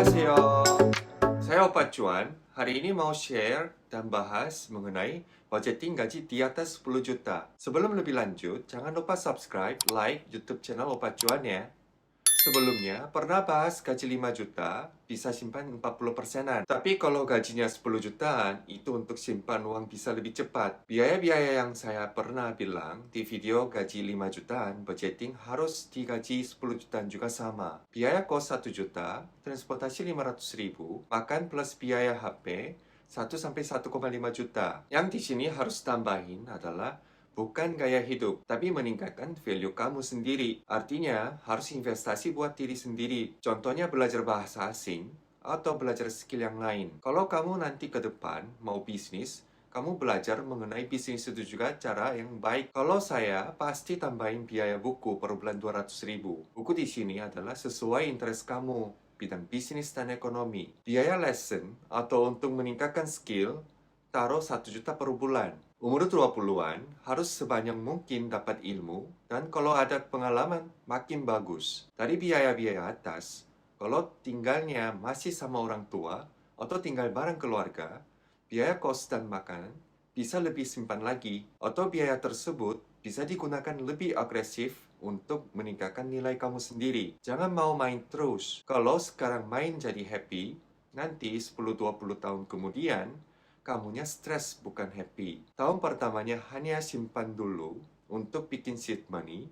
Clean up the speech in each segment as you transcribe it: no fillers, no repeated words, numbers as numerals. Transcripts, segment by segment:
Annyeonghaseyo. Saya Opa Cuan. Hari ini mau share dan bahas mengenai budgeting gaji di atas 10 juta. Sebelum lebih lanjut, jangan lupa subscribe, like YouTube channel Opa Cuan ya. Sebelumnya, pernah bahas gaji 5 juta, bisa simpan 40%-an. Tapi kalau gajinya 10 jutaan, itu untuk simpan uang bisa lebih cepat. Biaya-biaya yang saya pernah bilang di video gaji 5 jutaan, budgeting harus digaji 10 jutaan juga sama. Biaya kos 1 juta, transportasi 500 ribu, makan plus biaya HP, 1-1,5 juta. Yang di sini harus tambahin adalah bukan gaya hidup, tapi meningkatkan value kamu sendiri. Artinya, harus investasi buat diri sendiri. Contohnya belajar bahasa asing atau belajar skill yang lain. Kalau kamu nanti ke depan mau bisnis, kamu belajar mengenai bisnis itu juga cara yang baik. Kalau saya, pasti tambahin biaya buku per bulan 200 ribu. Buku di sini adalah sesuai interest kamu, bidang bisnis dan ekonomi. Biaya lesson atau untuk meningkatkan skill, taruh 1 juta per bulan. Umur 20-an harus sebanyak mungkin dapat ilmu, dan kalau ada pengalaman makin bagus. Dari biaya-biaya atas, kalau tinggalnya masih sama orang tua atau tinggal bareng keluarga, biaya kos dan makanan bisa lebih simpan lagi, atau biaya tersebut bisa digunakan lebih agresif untuk meningkatkan nilai kamu sendiri. Jangan mau main terus. Kalau sekarang main jadi happy, nanti 10-20 tahun kemudian kamunya stres bukan happy. Tahun pertamanya hanya simpan dulu untuk bikin seed money.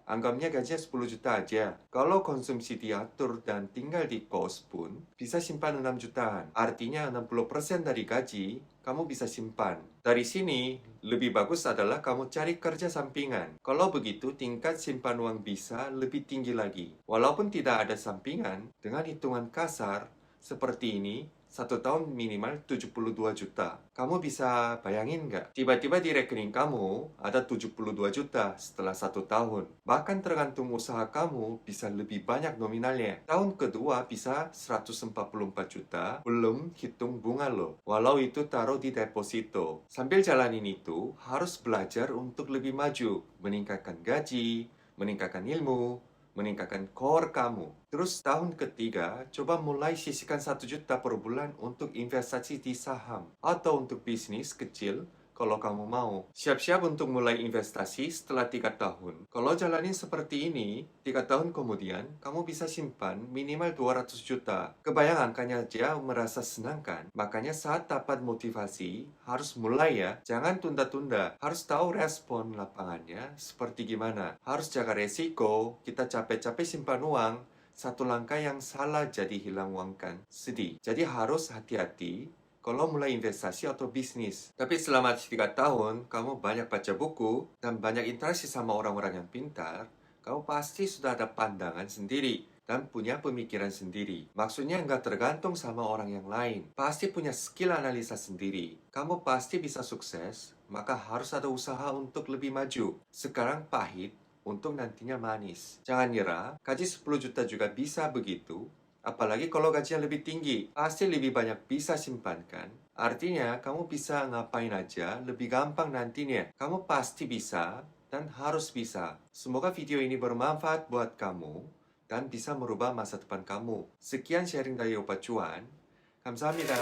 Anggapnya gajinya 10 juta aja. Kalau konsumsi diatur dan tinggal di kos pun bisa simpan 6 jutaan. Artinya 60% dari gaji kamu bisa simpan. Dari sini lebih bagus adalah kamu cari kerja sampingan. Kalau begitu tingkat simpan uang bisa lebih tinggi lagi. Walaupun tidak ada sampingan, dengan hitungan kasar seperti ini, 1 tahun minimal 72 juta. Kamu bisa bayangin nggak? Tiba-tiba di rekening kamu ada 72 juta setelah 1 tahun. Bahkan tergantung usaha kamu bisa lebih banyak nominalnya. Tahun kedua bisa 144 juta, belum hitung bunga loh. Walau itu taruh di deposito. Sambil jalanin itu, harus belajar untuk lebih maju. Meningkatkan gaji, meningkatkan ilmu, meningkatkan core kamu. Terus tahun ketiga, coba mulai sisihkan 1 juta per bulan untuk investasi di saham atau untuk bisnis kecil kalau kamu mau. Siap-siap untuk mulai investasi setelah 3 tahun. Kalau jalanin seperti ini, 3 tahun kemudian, kamu bisa simpan minimal 200 juta. Kebayang angkanya aja merasa senang kan? Makanya saat dapat motivasi, harus mulai ya. Jangan tunda-tunda. Harus tahu respon lapangannya seperti gimana. Harus jaga resiko, kita capek-capek simpan uang. Satu langkah yang salah jadi hilang uang kan? Sedih. Jadi harus hati-hati kalau mulai investasi atau bisnis. Tapi selama 3 tahun, kamu banyak baca buku dan banyak interaksi sama orang-orang yang pintar, kamu pasti sudah ada pandangan sendiri dan punya pemikiran sendiri. Maksudnya nggak tergantung sama orang yang lain. Pasti punya skill analisa sendiri. Kamu pasti bisa sukses, maka harus ada usaha untuk lebih maju. Sekarang pahit, untuk nantinya manis. Jangan nyerah, gaji 10 juta juga bisa begitu. Apalagi kalau gajinya lebih tinggi, pasti lebih banyak bisa simpankan. Artinya, kamu bisa ngapain aja lebih gampang nantinya. Kamu pasti bisa dan harus bisa. Semoga video ini bermanfaat buat kamu dan bisa merubah masa depan kamu. Sekian sharing dari Opa Cuan. 감사합니다.